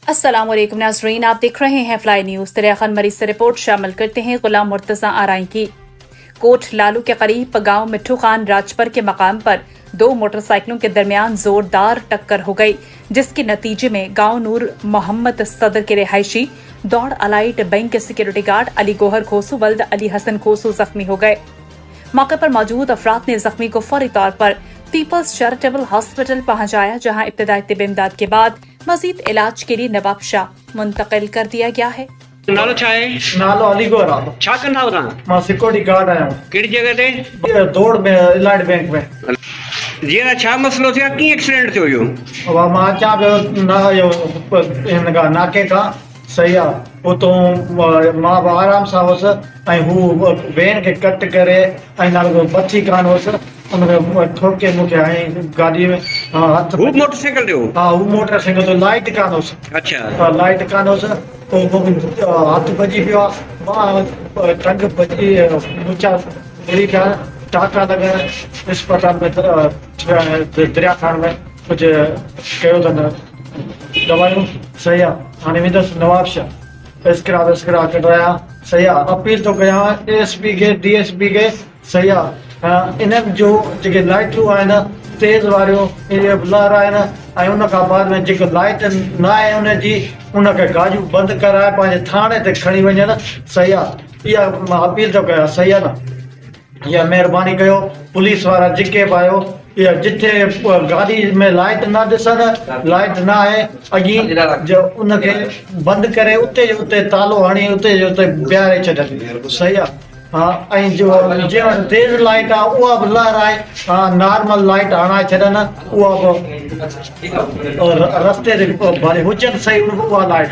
अस्सलामुअलैकुम नाज़रीन, आप देख रहे हैं फ्लाई न्यूज़। तरियाखन मरीज से रिपोर्ट शामिल करते हैं गुलाम मुर्तज़ा आराई की। कोट लालू के करीब गांव मिट्ठू खान राजपर के मकाम पर दो मोटरसाइकिलों के दरमियान जोरदार टक्कर हो गई, जिसके नतीजे में गांव नूर मोहम्मद सदर के रिहायशी दौड़ अलाइट बैंक के सिक्योरिटी गार्ड अली गोहर खोसू वल्द अली हसन खोसू जख्मी हो गए। मौके पर मौजूद अफराद ने जख्मी को फौरी तौर पर पीपल्स चैरिटेबल हॉस्पिटल पहुंचाया, जहां इब्तदाई तिब इमदाद के बाद मजीद इलाज के लिए नवाब शाह मुंतकिल कर दिया गया है। नालो छा है? नालो अली गोहर आहे। छा कंदा हो तव्हां? मां सिक्योरिटी गार्ड आहियां। कहिड़ी जगह ते? दौड़ में इलाइट बैंक में। जीअं छा मसलो थियो? कीअं एक्सीडेंट थियो इहो? मां अचां पियो हिन खां नाके खां, सही आहे। उतां मां आराम सां हुउसि ऐं हू वेन खे कट करे ऐं नालो बची कान हुउसि, उन ठोके मूंखे ऐं गाॾीअ में हथ। हू मोटरसाइकिल ते हो? हा, हू मोटरसाइकिल ते लाइट कान हुउसि। अच्छा, लाइट कान हुउसि, पोइ हथ भॼी पियो आहे। मां टंग भॼी ऊचा बुरी पिया, टाका लॻण अस्पताल में दरिया खान में कुझु कयो अथनि दवायूं। सही आहे। हाणे वेंदुसि नवाब शाह, स्क्रा विस्क्रा कढाया। सही आहे। अपील थो कयां ASP खे, DSP खे। सही आहे। इन्हनि जो जेके लाइटूं आहिनि तेज़ वारियूं, इहे ब्लर आहिनि, ऐं उन खां बाद में जेको लाइट न आहे उनजी, उनखे गाॾियूं बंदि कराए पंहिंजे थाणे ते खणी वञनि। सही आहे। इहा मां अपील थो कयां। सही आहे न? इहा महिरबानी कयो। पुलिस वारा जेके बि आहियो, इहा जिथे गाॾी में लाइट न ॾिसनि, लाइट न आहे, अॻी जो उनखे बंदि करे उते जो उते तालो हणी उते जो उते ॿियारे छॾनि। सही आहे। हा, ऐं जो जीअं तेज़ लाइट आहे उहा बि ब्लर आहे, नॉर्मल लाइट हणाए छॾनि, उहा बि रस्ते ते भले हुजनि सही उहा लाइट।